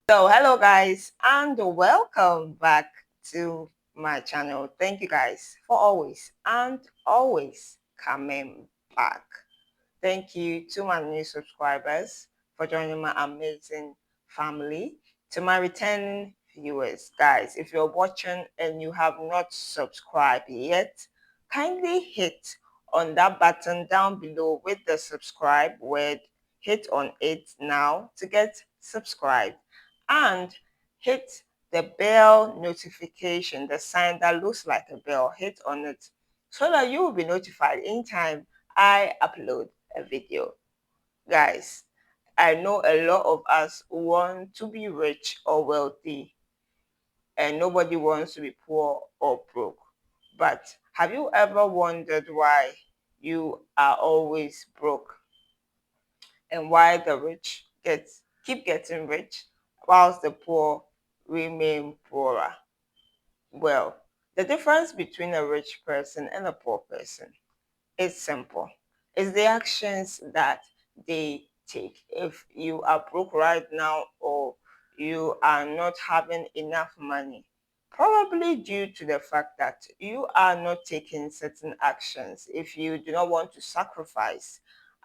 So hello guys and welcome back to my channel. Thank you guys for always coming back. Thank you to my new subscribers for joining my amazing family. To my returning viewers, guys, if you're watching and you have not subscribed yet, kindly hit on that button down below with the subscribe word. Hit on it now to get subscribed and hit the bell notification, the sign that looks like a bell. Hit on it so that you will be notified anytime I upload a video. Guys, I know a lot of us want to be rich or wealthy, and nobody wants to be poor or broke. But have you ever wondered why you are always broke and why the rich keep getting rich whilst the poor remain poorer? Well, the difference between a rich person and a poor person, it's simple. It's the actions that they take. If you are broke right now or you are not having enough money, probably due to the fact that you are not taking certain actions. If you do not want to sacrifice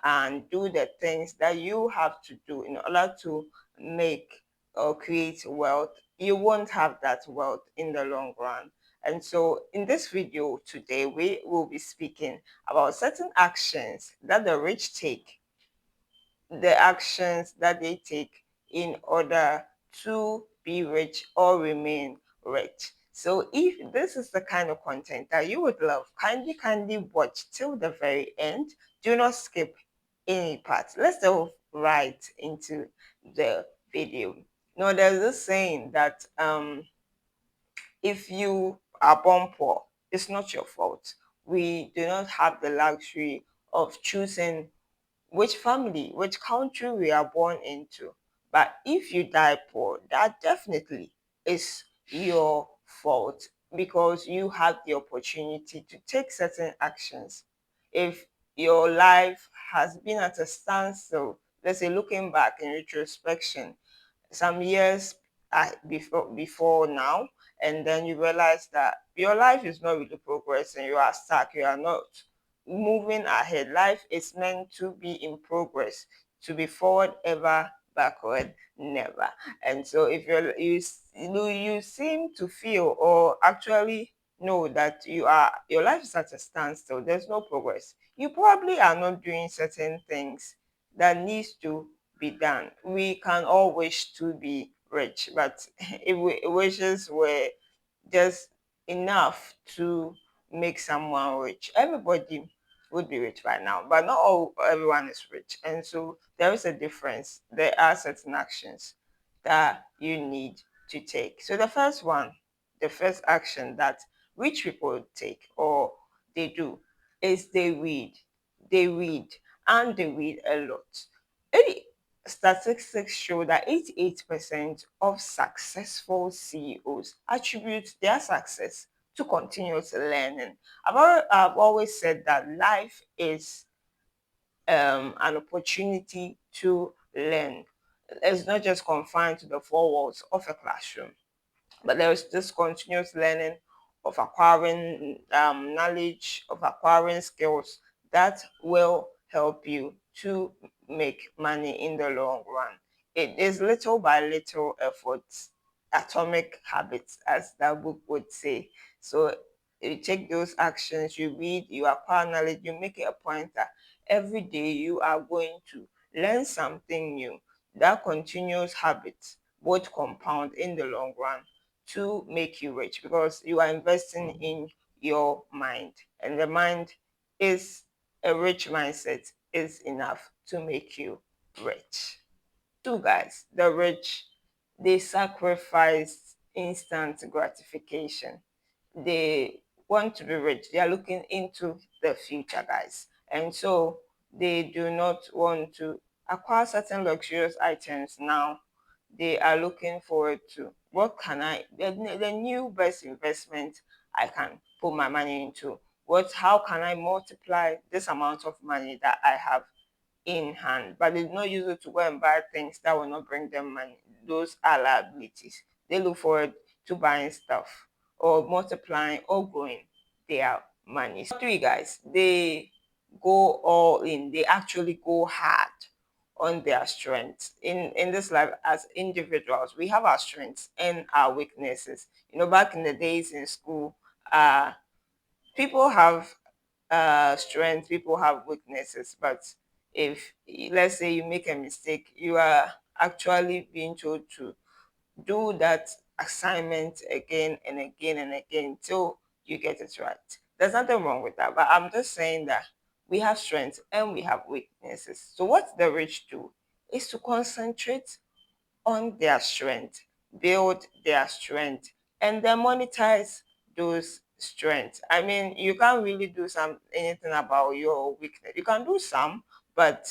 and do the things that you have to do in order to make or create wealth, you won't have that wealth in the long run. And so, in this video today, we will be speaking about certain actions that the rich take, the actions that they take in order to be rich or remain rich. So, if this is the kind of content that you would love, kindly watch till the very end. Do not skip any part. Let's delve right into the video. Now, there's this saying that if you are born poor, it's not your fault. We do not have the luxury of choosing which family, which country we are born into. But if you die poor, that definitely is your fault because you had the opportunity to take certain actions. If your life has been at a standstill, let's say looking back in retrospection, some years before now, and then you realize that your life is not really progressing, you are stuck, you are not moving ahead. Life is meant to be in progress, to be forward ever, backward never. And so if you seem to feel or actually know that your life is at a standstill, there's no progress, you probably are not doing certain things that needs to be done. We can all wish to be rich, but if wishes were just enough to make someone rich, everybody would be rich right now. But not everyone is rich, and so there is a difference. There are certain actions that you need to take. So the first action that rich people take or they do is they read. They read and they read a lot. Any statistics show that 88% of successful CEOs attribute their success to continuous learning. I've always said that life is an opportunity to learn. It's not just confined to the four walls of a classroom, but there is this continuous learning of acquiring knowledge, of acquiring skills that will help you to make money in the long run. It is little by little efforts, atomic habits, as that book would say. So you take those actions, you read, you acquire knowledge, you make it a point that every day you are going to learn something new. That continuous habit would compound in the long run to make you rich because you are investing in your mind, and the mind is a rich mindset is enough to make you rich. Two guys, the rich, they sacrifice instant gratification. They want to be rich. They are looking into the future, guys. And so they do not want to acquire certain luxurious items now. They are looking forward to what can the new best investment I can put my money into. How can I multiply this amount of money that I have in hand, but they do not use it to go and buy things that will not bring them money, those are liabilities. They look forward to buying stuff or multiplying or growing their money. So three guys, they go all in. They actually go hard on their strengths. In this life, as individuals, we have our strengths and our weaknesses. Back in the days in school, people have strengths, people have weaknesses, but if, let's say, you make a mistake, you are actually being told to do that assignment again and again and again till you get it right. There's nothing wrong with that, but I'm just saying that we have strengths and we have weaknesses. So what the rich do is to concentrate on their strength, build their strength, and then monetize those strengths. I mean, you can't really do anything about your weakness. You can do some, but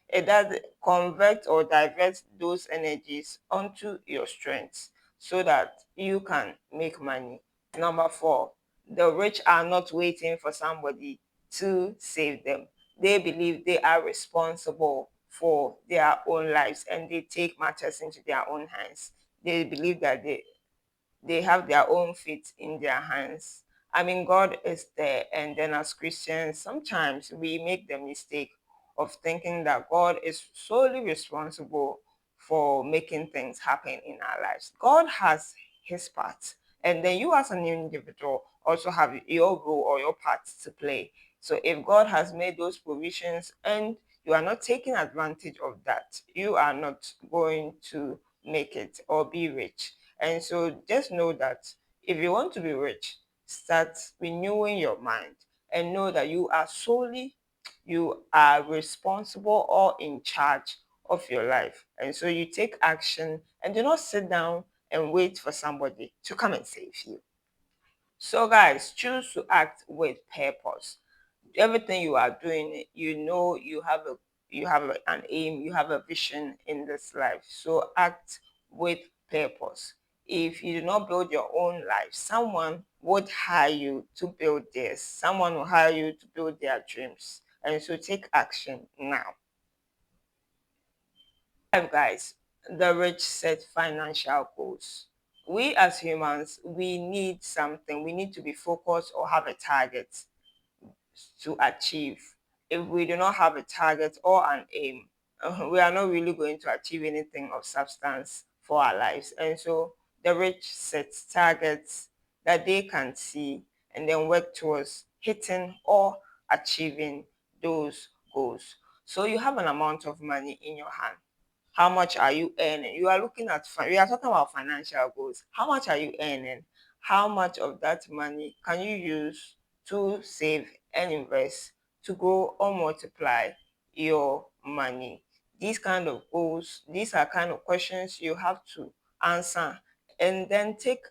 it does convert or divert those energies onto your strengths so that you can make money. Number four, the rich are not waiting for somebody to save them. They believe they are responsible for their own lives and they take matters into their own hands. They believe that they have their own fate in their hands. I mean, God is there, and then as Christians, sometimes we make the mistake of thinking that God is solely responsible for making things happen in our lives. God has his part, and then you, as an individual, also have your role or your part to play. So, if God has made those provisions and you are not taking advantage of that, you are not going to make it or be rich. And so just know that if you want to be rich, start renewing your mind and know that you are responsible or in charge of your life. And so you take action and do not sit down and wait for somebody to come and save you. So guys, choose to act with purpose. Everything you are doing, an aim, you have a vision in this life. So act with purpose. If you do not build your own life, someone would hire you to build theirs. Someone will hire you to build their dreams. And so take action now. Five guys, the rich set financial goals. We as humans, we need something. We need to be focused or have a target to achieve. If we do not have a target or an aim, we are not really going to achieve anything of substance for our lives. And so the rich set targets that they can see and then work towards hitting or achieving those goals. So you have an amount of money in your hand. How much are you earning? You are looking at, we are talking about financial goals. How much are you earning? How much of that money can you use to save and invest to grow or multiply your money? These kind of goals, these are kind of questions you have to answer and then take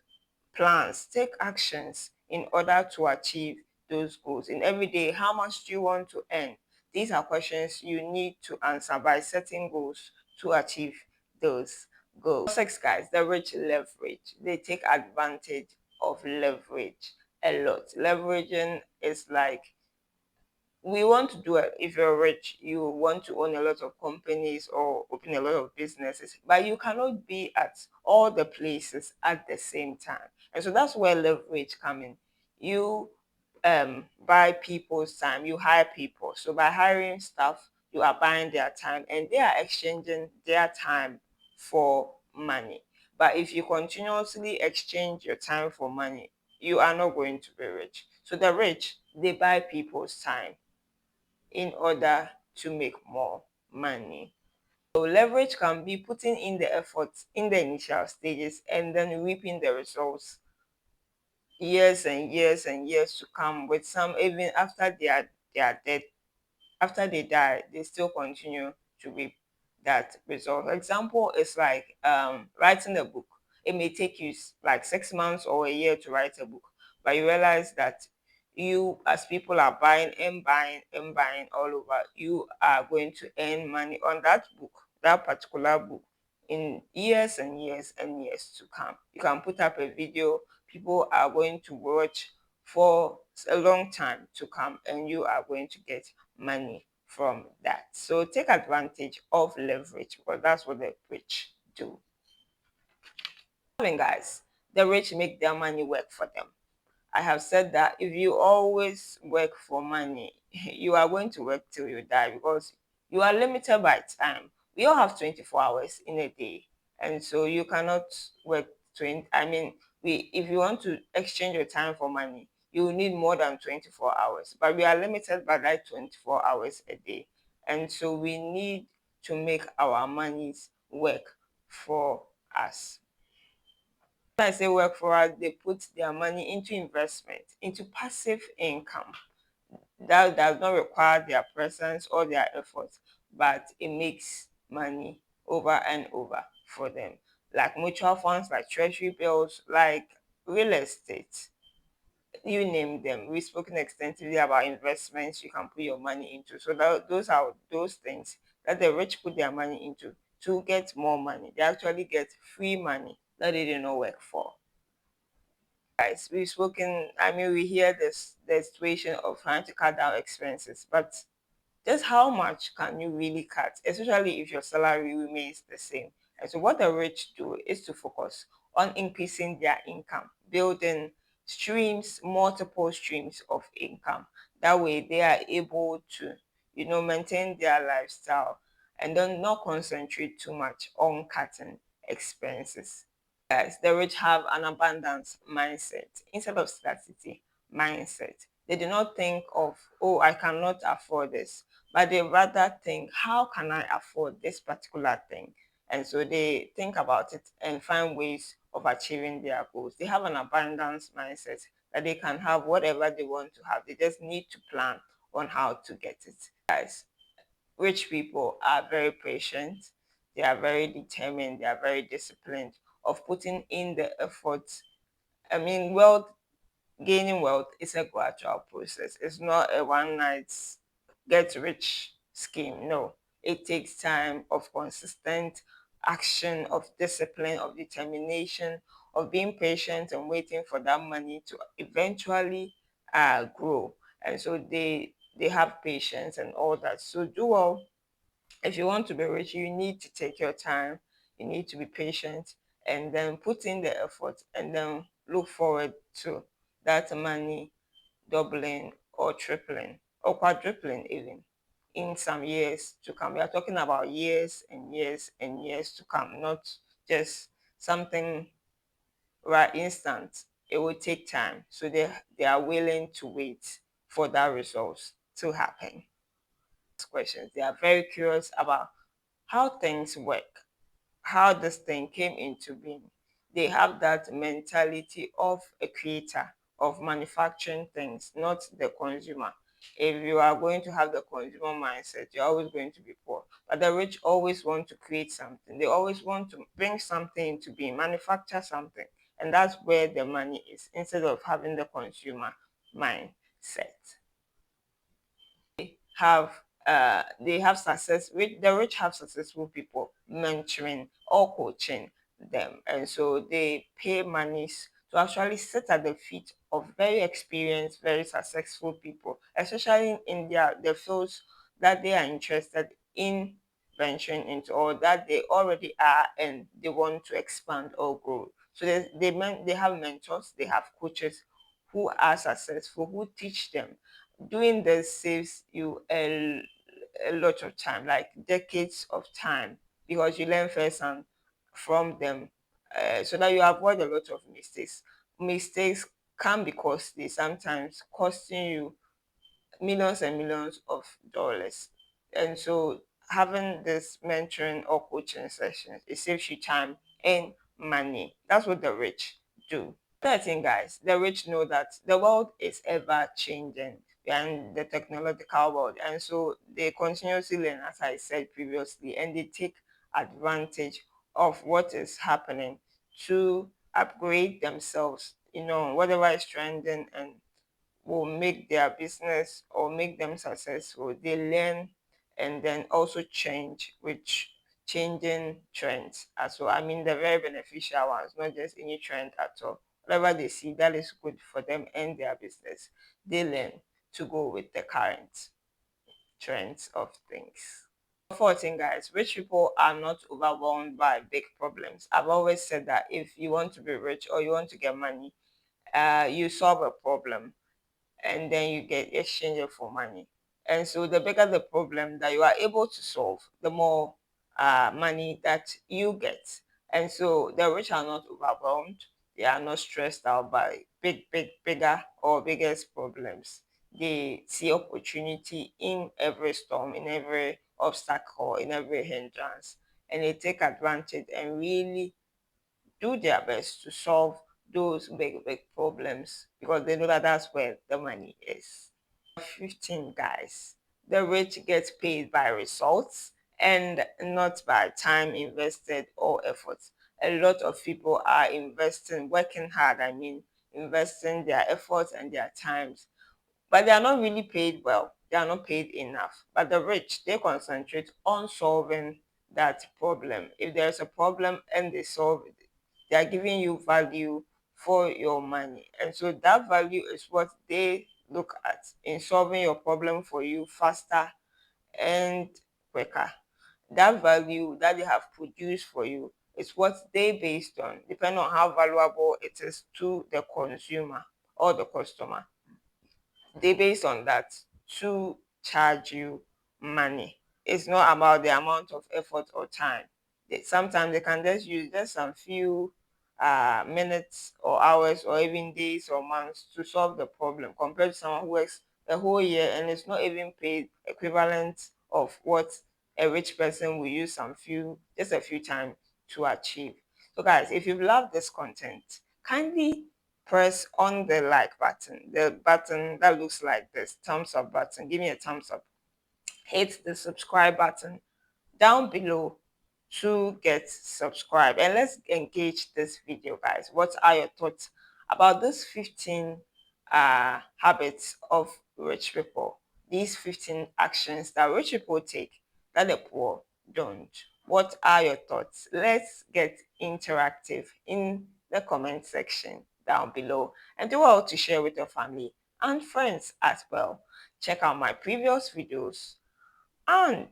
plans, take actions in order to achieve those goals. In every day, how much do you want to earn? These are questions you need to answer by setting goals to achieve those goals. Six guys, the rich leverage. They take advantage of leverage a lot. Leveraging is like, we want to do it. If you're rich, you want to own a lot of companies or open a lot of businesses, but you cannot be at all the places at the same time. And so that's where leverage come in. You buy people's time, you hire people. So by hiring staff, you are buying their time and they are exchanging their time for money. But if you continuously exchange your time for money, you are not going to be rich. So the rich, they buy people's time in order to make more money. So leverage can be putting in the effort in the initial stages and then reaping the results years and years and years to come, with some even after they are dead, after they die, they still continue to reap that result. For example, it's like writing a book. It may take you like 6 months or a year to write a book, but you realize that you, as people are buying and buying and buying all over, you are going to earn money on that book, that particular book, in years and years and years to come. You can put up a video, people are going to watch for a long time to come, and you are going to get money from that. So take advantage of leverage because that's what the rich do. I mean, guys, the rich make their money work for them. I have said that if you always work for money, you are going to work till you die because you are limited by time. We all have 24 hours in a day. And so you cannot work 20. I mean, if you want to exchange your time for money, you will need more than 24 hours. But we are limited by that 24 hours a day. And so we need to make our monies work for us. When I say work for us, they put their money into investment, into passive income. That does not require their presence or their efforts, but it makes money over and over for them. Like mutual funds, like treasury bills, like real estate, you name them. We've spoken extensively about investments you can put your money into. So those are those things that the rich put their money into to get more money. They actually get free money that they did not work for. Guys, we've spoken, I mean, we hear this the situation of trying to cut down expenses, but just how much can you really cut, especially if your salary remains the same? And so what the rich do is to focus on increasing their income, building streams, multiple streams of income. That way they are able to, maintain their lifestyle and then not concentrate too much on cutting expenses. Guys, the rich have an abundance mindset instead of scarcity mindset. They do not think of, oh, I cannot afford this, but they rather think, how can I afford this particular thing? And so they think about it and find ways of achieving their goals. They have an abundance mindset that they can have whatever they want to have. They just need to plan on how to get it. Guys, rich people are very patient, they are very determined, they are very disciplined of putting in the effort. I mean, gaining wealth is a gradual process. It's not a one night get rich scheme. No, it takes time of consistent action, of discipline, of determination, of being patient and waiting for that money to eventually grow. And so they have patience and all that. So do well. If you want to be rich, you need to take your time, you need to be patient, and then put in the effort, and then look forward to that money doubling or tripling or quadrupling even in some years to come. We are talking about years and years and years to come, not just something right instant. It will take time. So they are willing to wait for that results to happen. Questions. They are very curious about how things work, how this thing came into being. They have that mentality of a creator, of manufacturing things, not the consumer. If you are going to have the consumer mindset, you're always going to be poor. But the rich always want to create something. They always want to bring something into being, manufacture something. And that's where the money is, instead of having the consumer mindset. Have they have the rich have successful people mentoring or coaching them, and so they pay monies to actually sit at the feet of very experienced, very successful people, especially in their fields that they are interested in venturing into, or that they already are and they want to expand or grow. So they have mentors, they have coaches who are successful, who teach them. Doing this saves you a lot of time, like decades of time, because you learn first and from them, so that you avoid a lot of mistakes. Mistakes can be costly, sometimes costing you millions and millions of dollars. And so having this mentoring or coaching sessions, it saves you time and money. That's what the rich do. Third thing, guys, the rich know that the world is ever changing and the technological world. And so they continuously learn, as I said previously, and they take advantage of what is happening to upgrade themselves, whatever is trending and will make their business or make them successful. They learn and then also change with changing trends as well. I mean, the very beneficial ones, not just any trend at all. Whatever they see that is good for them and their business, they learn to go with the current trends of things. Fourth thing, guys, rich people are not overwhelmed by big problems. I've always said that if you want to be rich or you want to get money, you solve a problem and then you get exchange it for money. And so the bigger the problem that you are able to solve, the more money that you get. And so the rich are not overwhelmed. They are not stressed out by bigger or biggest problems. They see opportunity in every storm, in every obstacle, in every hindrance, and they take advantage and really do their best to solve those big problems because they know that that's where the money is. 15, guys, the rich get paid by results and not by time invested or effort. A lot of people are investing, working hard, investing their efforts and their times, but they are not really paid well. They are not paid enough. But the rich, they concentrate on solving that problem. If there's a problem and they solve it, they are giving you value for your money. And so that value is what they look at in solving your problem for you faster and quicker. That value that they have produced for you is what they based on, depending on how valuable it is to the consumer or the customer. They based on that to charge you money. It's not about the amount of effort or time. Sometimes they can just use just some few minutes or hours or even days or months to solve the problem compared to someone who works a whole year and is not even paid equivalent of what a rich person will use just a few times to achieve. So guys, if you've loved this content, kindly press on the like button, the button that looks like this thumbs up button. Give me a thumbs up. Hit the subscribe button down below to get subscribed, and let's engage this video, guys. What are your thoughts about this 15 habits of rich people, these 15 actions that rich people take that the poor don't? What are your thoughts? Let's get interactive in the comment section down below, and do well to share with your family and friends as well. Check out my previous videos and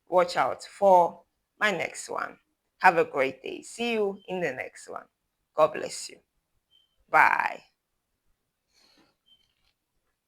watch out for my next one. Have a great day. See you in the next one. God bless you. Bye.